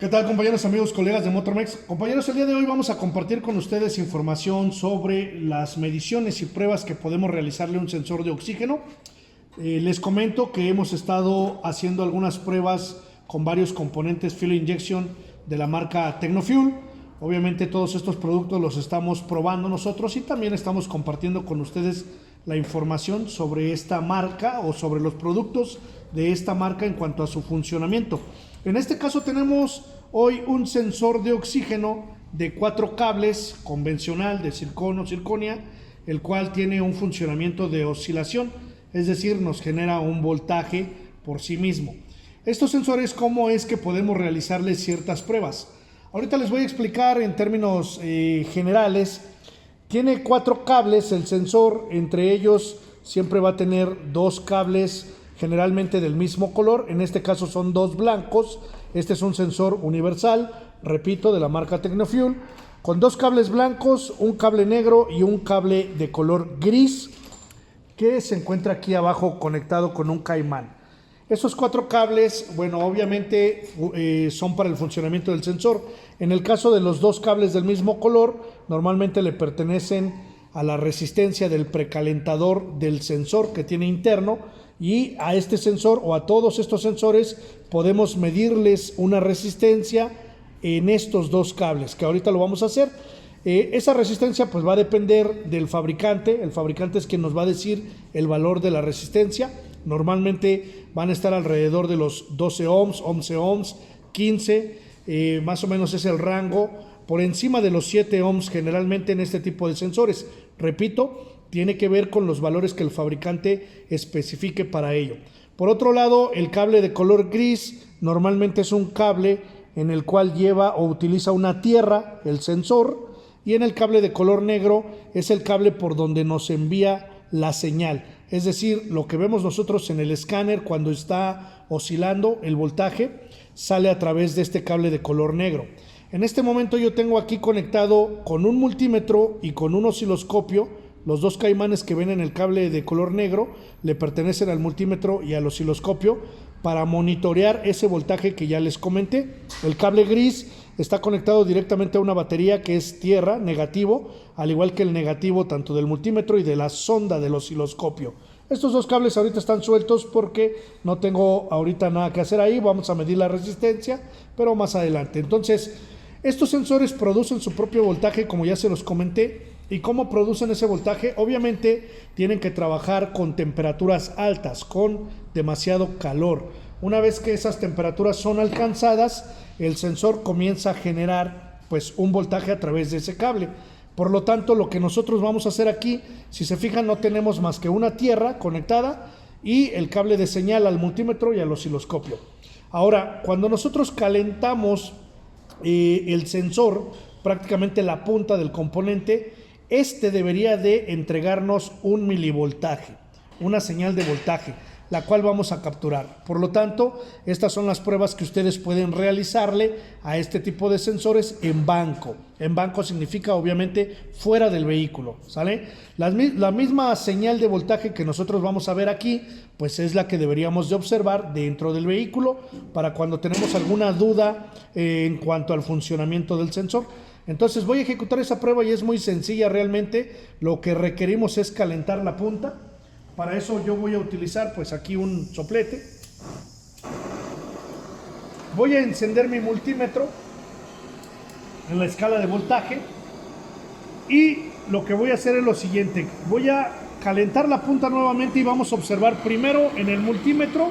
¿Qué tal, compañeros, amigos, colegas de Motormex? Compañeros, el día de hoy vamos a compartir con ustedes información sobre las mediciones y pruebas que podemos realizarle a un sensor de oxígeno. Les comento que hemos estado haciendo algunas pruebas con varios componentes Fuel Injection de la marca Tecnofuel. Obviamente todos estos productos los estamos probando nosotros y también estamos compartiendo con ustedes la información sobre esta marca o sobre los productos de esta marca en cuanto a su funcionamiento. En este caso tenemos hoy un sensor de oxígeno de 4 cables convencional de circonia, el cual tiene un funcionamiento de oscilación, es decir, nos genera un voltaje por sí mismo. Estos sensores, ¿cómo es que podemos realizarles ciertas pruebas? Ahorita les voy a explicar en términos generales. Tiene 4 cables el sensor, entre ellos siempre va a tener 2 cables generalmente del mismo color, en este caso son 2 blancos. Este es un sensor universal, repito, de la marca Tecnofuel, con 2 cables blancos, un cable negro y un cable de color gris que se encuentra aquí abajo conectado con un caimán. Esos 4 cables, bueno, obviamente son para el funcionamiento del sensor. En el caso de los 2 cables del mismo color, normalmente le pertenecen a la resistencia del precalentador del sensor que tiene interno, y a este sensor o a todos estos sensores podemos medirles una resistencia en estos 2 cables, que ahorita lo vamos a hacer. Esa resistencia pues va a depender del fabricante. El fabricante es quien nos va a decir el valor de la resistencia. Normalmente van a estar alrededor de los 12 ohms, 11 ohms, 15, más o menos es el rango, por encima de los 7 ohms generalmente en este tipo de sensores. Repito, tiene que ver con los valores que el fabricante especifique para ello. Por otro lado, el cable de color gris normalmente es un cable en el cual lleva o utiliza una tierra el sensor, y en el cable de color negro es el cable por donde nos envía la señal. Es decir, lo que vemos nosotros en el escáner cuando está oscilando el voltaje sale a través de este cable de color negro. En este momento yo tengo aquí conectado con un multímetro y con un osciloscopio. Los 2 caimanes que ven en el cable de color negro le pertenecen al multímetro y al osciloscopio para monitorear ese voltaje que ya les comenté. El cable gris está conectado directamente a una batería que es tierra, negativo, al igual que el negativo tanto del multímetro y de la sonda del osciloscopio. Estos 2 cables ahorita están sueltos porque no tengo ahorita nada que hacer ahí. Vamos a medir la resistencia, pero más adelante. Entonces, estos sensores producen su propio voltaje, como ya se los comenté. ¿Y cómo producen ese voltaje? Obviamente tienen que trabajar con temperaturas altas, con demasiado calor. Una vez que esas temperaturas son alcanzadas, el sensor comienza a generar pues un voltaje a través de ese cable. Por lo tanto, lo que nosotros vamos a hacer aquí, si se fijan, no tenemos más que una tierra conectada y el cable de señal al multímetro y al osciloscopio. Ahora, cuando nosotros calentamos el sensor, prácticamente la punta del componente, este debería de entregarnos un milivoltaje, una señal de voltaje, la cual vamos a capturar. Por lo tanto, estas son las pruebas que ustedes pueden realizarle a este tipo de sensores en banco. En banco significa obviamente fuera del vehículo, ¿sale? La misma señal de voltaje que nosotros vamos a ver aquí, pues es la que deberíamos de observar dentro del vehículo para cuando tenemos alguna duda en cuanto al funcionamiento del sensor. Entonces voy a ejecutar esa prueba y es muy sencilla realmente. Lo que requerimos es calentar la punta. Para eso yo voy a utilizar pues aquí un soplete. Voy a encender mi multímetro en la escala de voltaje y lo que voy a hacer es lo siguiente. Voy a calentar la punta nuevamente y vamos a observar primero en el multímetro.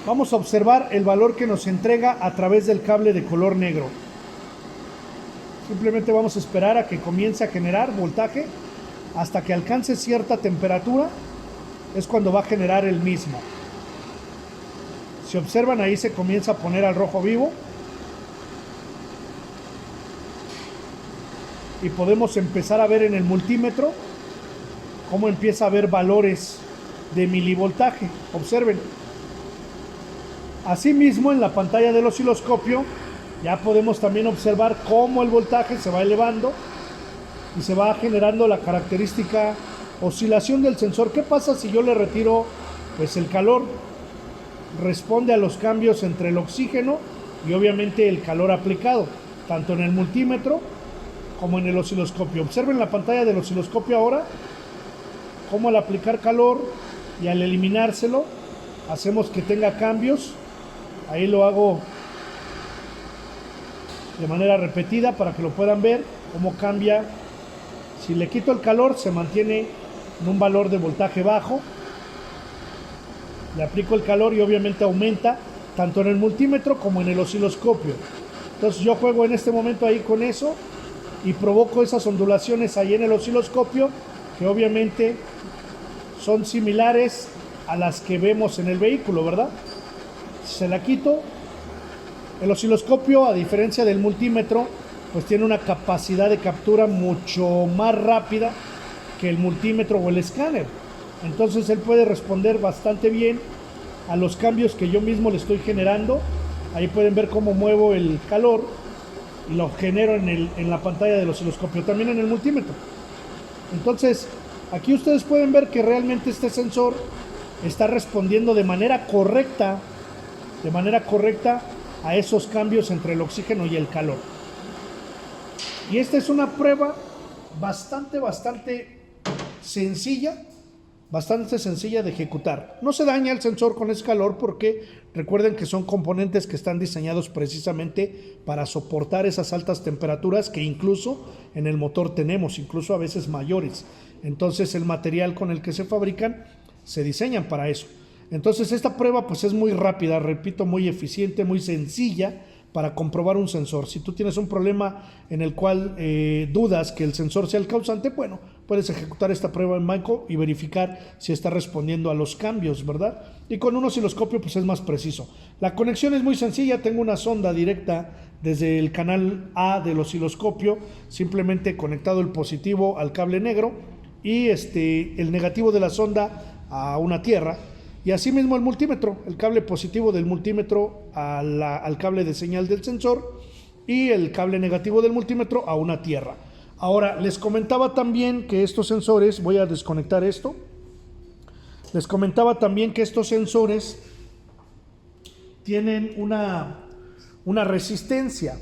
Vamos a observar el valor que nos entrega a través del cable de color negro. Simplemente vamos a esperar a que comience a generar voltaje hasta que alcance cierta temperatura. Es cuando va a generar el mismo. Si observan, ahí se comienza a poner al rojo vivo. Y podemos empezar a ver en el multímetro cómo empieza a ver valores de milivoltaje. Observen. Asimismo, en la pantalla del osciloscopio ya podemos también observar cómo el voltaje se va elevando y se va generando la característica oscilación del sensor. ¿Qué pasa si yo le retiro pues el calor? Responde a los cambios entre el oxígeno y obviamente el calor aplicado, tanto en el multímetro como en el osciloscopio. Observen la pantalla del osciloscopio ahora, cómo al aplicar calor y al eliminárselo, hacemos que tenga cambios. Ahí lo hago de manera repetida para que lo puedan ver, cómo cambia. Si le quito el calor, se mantiene en un valor de voltaje bajo. Le aplico el calor y obviamente aumenta, tanto en el multímetro como en el osciloscopio. Entonces yo juego en este momento ahí con eso y provoco esas ondulaciones ahí en el osciloscopio, que obviamente son similares a las que vemos en el vehículo, ¿verdad? Si se la quito, el osciloscopio, a diferencia del multímetro, pues tiene una capacidad de captura mucho más rápida que el multímetro o el escáner. Entonces él puede responder bastante bien a los cambios que yo mismo le estoy generando. Ahí pueden ver cómo muevo el calor y lo genero en la pantalla del osciloscopio, también en el multímetro. Entonces aquí ustedes pueden ver que realmente este sensor está respondiendo de manera correcta a esos cambios entre el oxígeno y el calor. Y esta es una prueba bastante sencilla de ejecutar. No se daña el sensor con ese calor porque recuerden que son componentes que están diseñados precisamente para soportar esas altas temperaturas que incluso en el motor tenemos, incluso a veces mayores. Entonces el material con el que se fabrican se diseñan para eso. Entonces esta prueba pues es muy rápida, repito, muy eficiente, muy sencilla para comprobar un sensor. Si tú tienes un problema en el cual dudas que el sensor sea el causante, bueno, puedes ejecutar esta prueba en banco y verificar si está respondiendo a los cambios, ¿verdad? Y con un osciloscopio pues es más preciso. La conexión es muy sencilla, tengo una sonda directa desde el canal A del osciloscopio, simplemente conectado el positivo al cable negro y el negativo de la sonda a una tierra. Y asimismo el multímetro, el cable positivo del multímetro al cable de señal del sensor y el cable negativo del multímetro a una tierra. Ahora, les comentaba también que estos sensores, voy a desconectar esto, les comentaba también que estos sensores tienen una resistencia.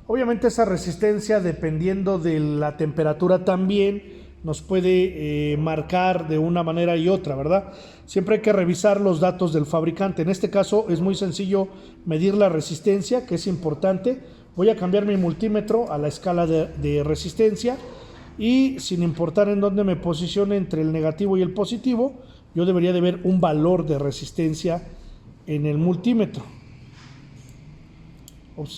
Obviamente esa resistencia, dependiendo de la temperatura también, nos puede marcar de una manera y otra, ¿verdad? Siempre hay que revisar los datos del fabricante. En este caso es muy sencillo medir la resistencia, que es importante. Voy a cambiar mi multímetro a la escala de resistencia y sin importar en dónde me posicione entre el negativo y el positivo, yo debería de ver un valor de resistencia en el multímetro.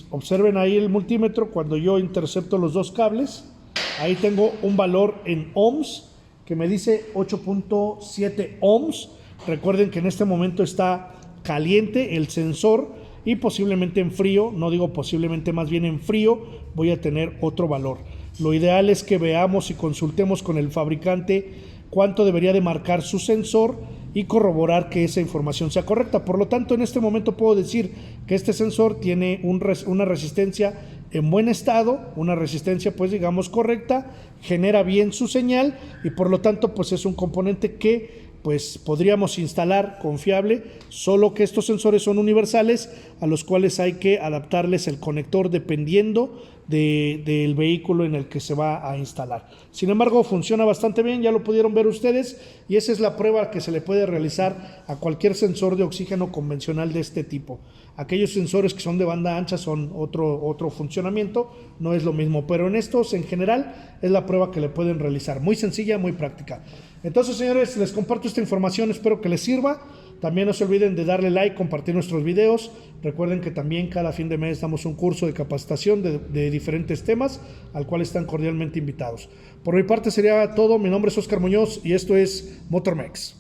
Observen ahí el multímetro cuando yo intercepto los dos cables. Ahí tengo un valor en ohms que me dice 8.7 ohms. Recuerden que en este momento está caliente el sensor y posiblemente en frío, no digo posiblemente, más bien en frío, voy a tener otro valor. Lo ideal es que veamos y consultemos con el fabricante cuánto debería de marcar su sensor y corroborar que esa información sea correcta. Por lo tanto, en este momento puedo decir que este sensor tiene una resistencia en buen estado, una resistencia pues digamos correcta, genera bien su señal y por lo tanto pues es un componente que pues podríamos instalar confiable, solo que estos sensores son universales a los cuales hay que adaptarles el conector dependiendo del vehículo en el que se va a instalar. Sin embargo, funciona bastante bien, ya lo pudieron ver ustedes, y esa es la prueba que se le puede realizar a cualquier sensor de oxígeno convencional de este tipo. Aquellos sensores que son de banda ancha son otro funcionamiento, no es lo mismo, pero en estos en general es la prueba que le pueden realizar, muy sencilla, muy práctica. Entonces, señores, les comparto esta información, espero que les sirva. También no se olviden de darle like, compartir nuestros videos. Recuerden que también cada fin de mes damos un curso de capacitación de diferentes temas al cual están cordialmente invitados. Por mi parte sería todo. Mi nombre es Oscar Muñoz y esto es Motormex.